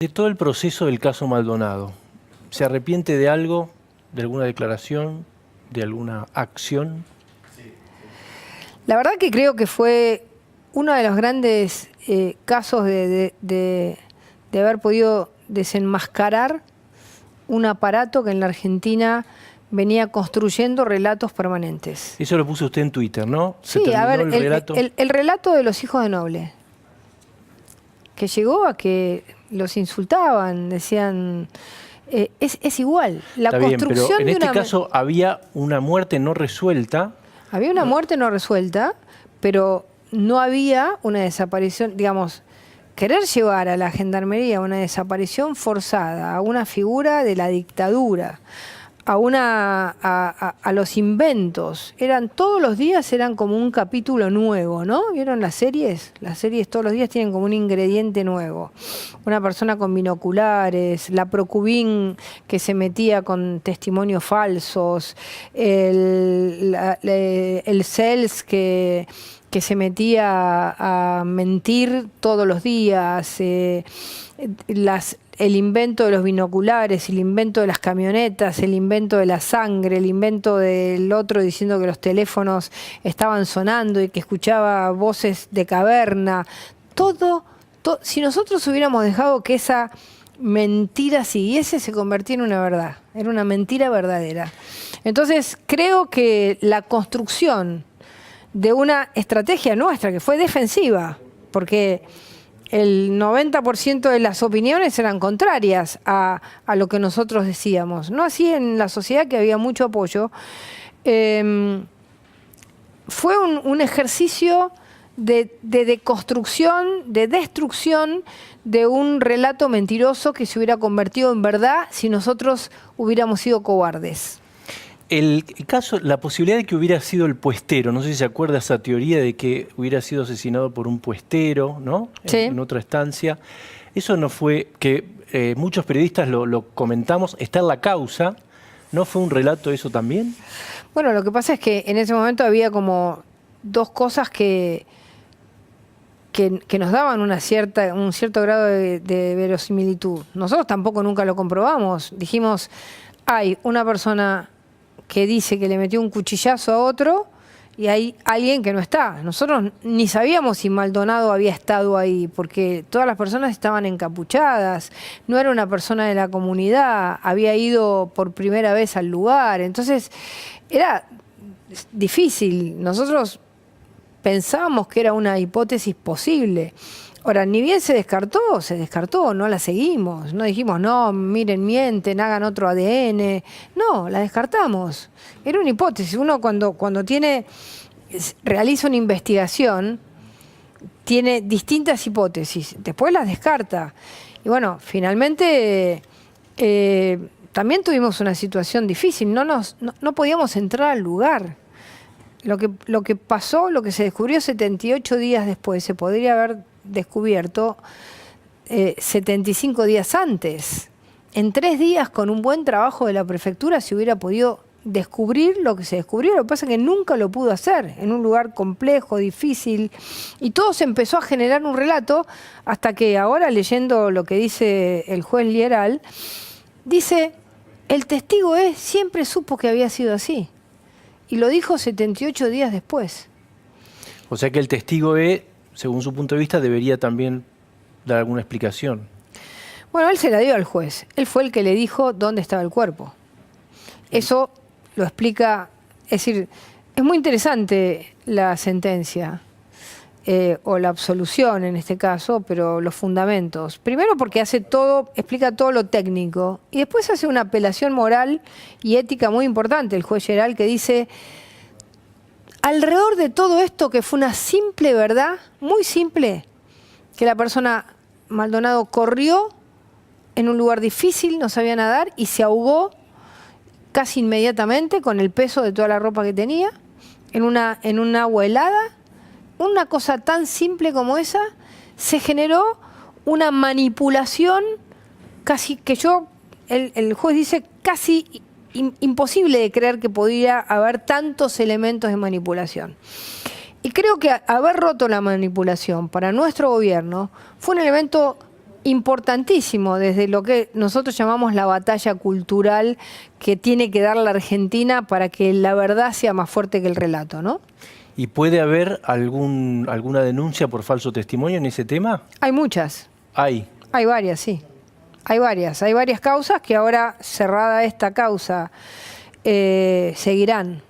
De todo el proceso del caso Maldonado, ¿se arrepiente de algo, de alguna declaración, de alguna acción? La verdad que creo que fue uno de los grandes casos de haber podido desenmascarar un aparato que en la Argentina venía construyendo relatos permanentes. Eso lo puso usted en Twitter, ¿no? Sí, a ver, el relato de los hijos de Noble, que llegó a que los insultaban, decían... es igual. La Está bien, construcción pero en de este una... caso había una muerte no resuelta. Había una muerte no resuelta, pero no había una desaparición, digamos, querer llevar a la gendarmería una desaparición forzada, a una figura de la dictadura, a los inventos. Todos los días eran como un capítulo nuevo, ¿no? ¿Vieron las series? Las series todos los días tienen como un ingrediente nuevo. Una persona con binoculares, la Procubín que se metía con testimonios falsos, el CELS que se metía a mentir todos los días, el invento de los binoculares, el invento de las camionetas, el invento de la sangre, el invento del otro diciendo que los teléfonos estaban sonando y que escuchaba voces de caverna. Si nosotros hubiéramos dejado que esa mentira siguiese, se convertía en una verdad. Era una mentira verdadera. Entonces, creo que la construcción de una estrategia nuestra que fue defensiva, porque el 90% de las opiniones eran contrarias a lo que nosotros decíamos. No así en la sociedad, que había mucho apoyo. Fue un ejercicio de deconstrucción, de destrucción de un relato mentiroso que se hubiera convertido en verdad si nosotros hubiéramos sido cobardes. El caso, la posibilidad de que hubiera sido el puestero, no sé si se acuerda esa teoría de que hubiera sido asesinado por un puestero, ¿no? Sí. En otra estancia. Eso no fue, que muchos periodistas lo comentamos, está en la causa. ¿No fue un relato eso también? Bueno, lo que pasa es que en ese momento había como dos cosas que nos daban un cierto grado de verosimilitud. Nosotros tampoco nunca lo comprobamos. Dijimos, hay una persona que dice que le metió un cuchillazo a otro y hay alguien que no está. Nosotros ni sabíamos si Maldonado había estado ahí, porque todas las personas estaban encapuchadas, no era una persona de la comunidad, había ido por primera vez al lugar, entonces era difícil. Nosotros pensábamos que era una hipótesis posible. Ahora, ni bien se descartó, no la seguimos, no dijimos, no, miren, mienten, hagan otro ADN, no, la descartamos. Era una hipótesis. Uno cuando realiza una investigación, tiene distintas hipótesis, después las descarta. Y bueno, finalmente también tuvimos una situación difícil, no podíamos entrar al lugar. Lo que pasó, lo que se descubrió 78 días después, se podría haber descubierto 75 días antes. En 3 días, con un buen trabajo de la prefectura, se hubiera podido descubrir lo que se descubrió. Lo que pasa es que nunca lo pudo hacer, en un lugar complejo, difícil, y todo se empezó a generar un relato, hasta que ahora, leyendo lo que dice el juez Lieral, dice, el testigo siempre supo que había sido así, y lo dijo 78 días después. O sea que el testigo según su punto de vista, debería también dar alguna explicación. Bueno, él se la dio al juez. Él fue el que le dijo dónde estaba el cuerpo. Eso lo explica, es decir, es muy interesante la sentencia, o la absolución en este caso, pero los fundamentos. Primero porque explica todo lo técnico, y después hace una apelación moral y ética muy importante, el juez Geral, que dice, alrededor de todo esto, que fue una simple verdad, muy simple, que la persona Maldonado corrió en un lugar difícil, no sabía nadar, y se ahogó casi inmediatamente con el peso de toda la ropa que tenía, en un agua helada. Una cosa tan simple como esa, se generó una manipulación casi que el juez dice casi imposible de creer que podía haber tantos elementos de manipulación. Y creo que haber roto la manipulación para nuestro gobierno fue un elemento importantísimo desde lo que nosotros llamamos la batalla cultural que tiene que dar la Argentina para que la verdad sea más fuerte que el relato, ¿no? ¿Y puede haber alguna denuncia por falso testimonio en ese tema? Hay muchas. Hay. Hay varias, sí. Hay varias causas que ahora, cerrada esta causa, seguirán.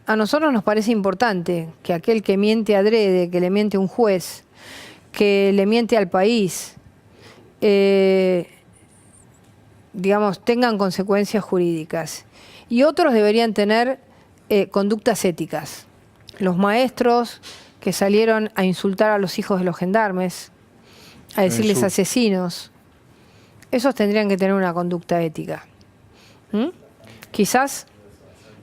A nosotros nos parece importante que aquel que miente adrede, que le miente a un juez, que le miente al país, digamos, tengan consecuencias jurídicas. Y otros deberían tener conductas éticas. Los maestros que salieron a insultar a los hijos de los gendarmes, a decirles asesinos, esos tendrían que tener una conducta ética. Quizás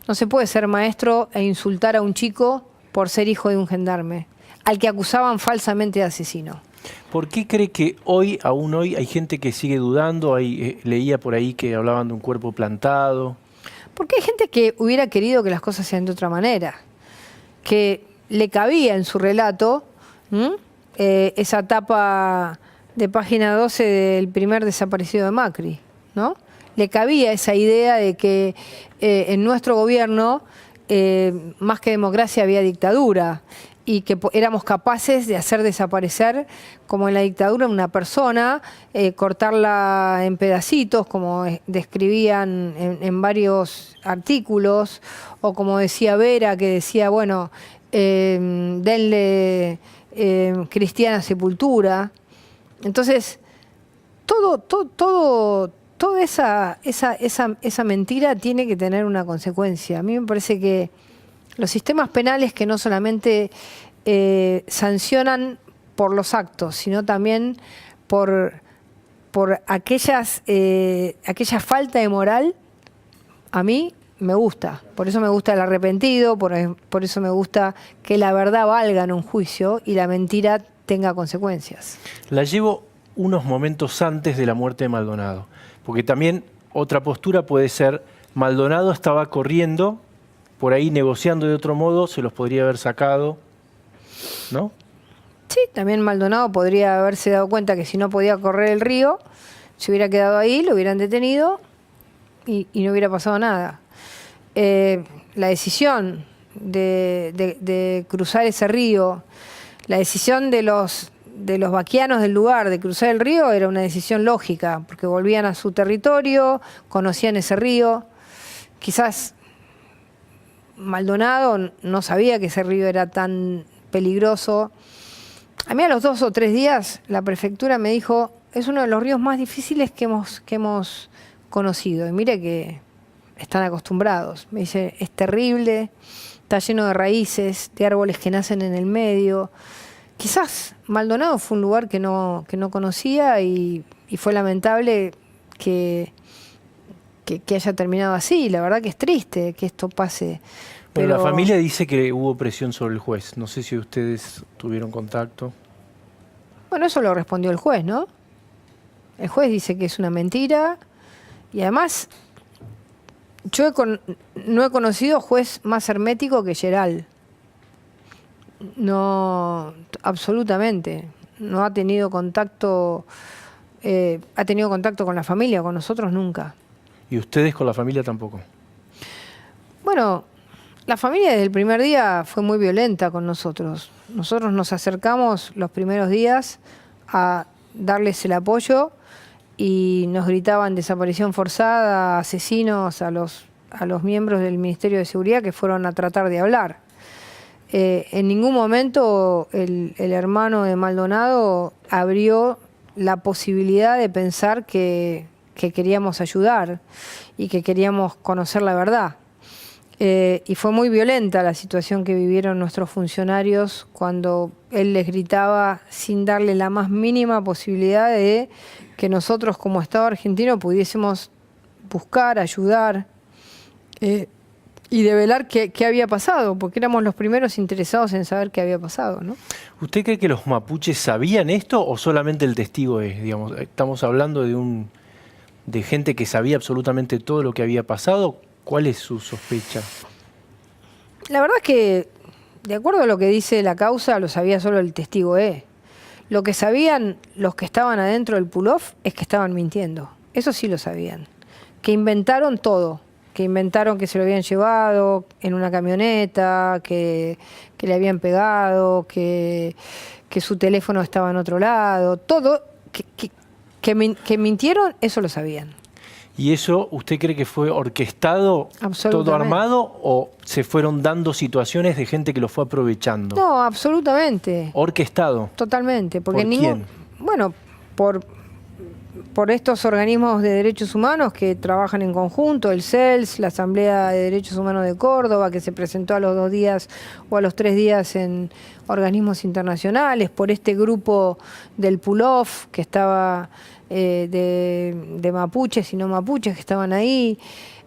no se puede ser maestro e insultar a un chico por ser hijo de un gendarme, al que acusaban falsamente de asesino. ¿Por qué cree que hoy, aún hoy, hay gente que sigue dudando? Leía por ahí que hablaban de un cuerpo plantado. Porque hay gente que hubiera querido que las cosas sean de otra manera, que le cabía en su relato esa tapa de página 12 del primer desaparecido de Macri, ¿no? Le cabía esa idea de que en nuestro gobierno, más que democracia, había dictadura y que éramos capaces de hacer desaparecer, como en la dictadura, una persona, cortarla en pedacitos, como describían en varios artículos, o como decía Vera, que decía, bueno, denle cristiana sepultura. Entonces, toda esa mentira tiene que tener una consecuencia. A mí me parece que los sistemas penales que no solamente sancionan por los actos, sino también por aquella falta de moral, a mí me gusta. Por eso me gusta el arrepentido, por eso me gusta que la verdad valga en un juicio y la mentira tenga consecuencias. La llevo unos momentos antes de la muerte de Maldonado, porque también otra postura puede ser, Maldonado estaba corriendo, por ahí negociando de otro modo, se los podría haber sacado, ¿no? Sí, también Maldonado podría haberse dado cuenta que si no podía correr el río, se hubiera quedado ahí, lo hubieran detenido y no hubiera pasado nada. La decisión de cruzar ese río, la decisión de los vaquianos del lugar de cruzar el río era una decisión lógica, porque volvían a su territorio, conocían ese río. Quizás Maldonado no sabía que ese río era tan peligroso. A mí a los 2 o 3 días la prefectura me dijo, es uno de los ríos más difíciles que hemos conocido. Y mire que están acostumbrados. Me dice, es terrible, está lleno de raíces, de árboles que nacen en el medio. Quizás Maldonado fue un lugar que no conocía y fue lamentable que haya terminado así. La verdad que es triste que esto pase. Pero la familia dice que hubo presión sobre el juez. No sé si ustedes tuvieron contacto. Bueno, eso lo respondió el juez, ¿no? El juez dice que es una mentira y además yo no he conocido juez más hermético que Geral. No, absolutamente. No ha tenido contacto, ha tenido contacto con la familia, con nosotros nunca. ¿Y ustedes con la familia tampoco? Bueno, la familia desde el primer día fue muy violenta con nosotros. Nosotros nos acercamos los primeros días a darles el apoyo y nos gritaban desaparición forzada, asesinos a los miembros del Ministerio de Seguridad que fueron a tratar de hablar. En ningún momento el hermano de Maldonado abrió la posibilidad de pensar que queríamos ayudar y que queríamos conocer la verdad. Y fue muy violenta la situación que vivieron nuestros funcionarios cuando él les gritaba sin darle la más mínima posibilidad de que nosotros como Estado argentino pudiésemos buscar, ayudar y develar qué había pasado, porque éramos los primeros interesados en saber qué había pasado, ¿no? ¿Usted cree que los mapuches sabían esto o solamente el testigo es? Digamos, estamos hablando de gente que sabía absolutamente todo lo que había pasado. ¿Cuál es su sospecha? La verdad es que, de acuerdo a lo que dice la causa, lo sabía solo el testigo E. Lo que sabían los que estaban adentro del pull-off es que estaban mintiendo. Eso sí lo sabían. Que inventaron todo. Que inventaron que se lo habían llevado en una camioneta, que le habían pegado, que su teléfono estaba en otro lado. Todo, que mintieron, eso lo sabían. ¿Y eso usted cree que fue orquestado, todo armado, o se fueron dando situaciones de gente que lo fue aprovechando? No, absolutamente. Orquestado. Totalmente. Porque ¿Por quién? Bueno, por estos organismos de derechos humanos que trabajan en conjunto, el CELS, la Asamblea de Derechos Humanos de Córdoba, que se presentó a los 2 días o a los 3 días en organismos internacionales, por este grupo del pull-off que estaba de mapuches y no mapuches que estaban ahí.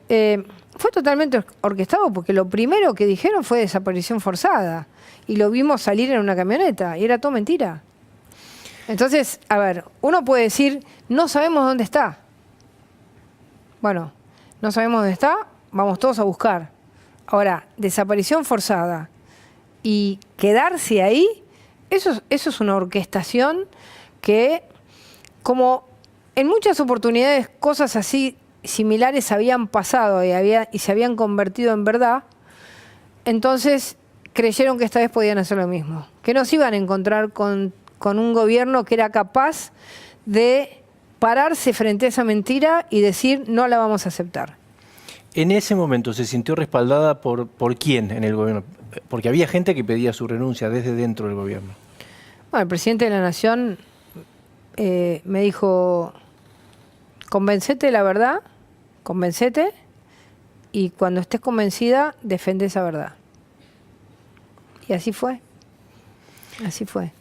Fue totalmente orquestado porque lo primero que dijeron fue desaparición forzada y lo vimos salir en una camioneta y era todo mentira. Entonces, a ver, uno puede decir, no sabemos dónde está. Bueno, no sabemos dónde está, vamos todos a buscar. Ahora, desaparición forzada y quedarse ahí, eso es una orquestación que, como en muchas oportunidades cosas así similares habían pasado y se habían convertido en verdad, entonces creyeron que esta vez podían hacer lo mismo, que no se iban a encontrar con un gobierno que era capaz de pararse frente a esa mentira y decir no la vamos a aceptar. ¿En ese momento se sintió respaldada por quién en el gobierno? Porque había gente que pedía su renuncia desde dentro del gobierno. Bueno, el presidente de la Nación me dijo, convencete de la verdad, convencete, y cuando estés convencida, defende esa verdad. Y así fue. Así fue.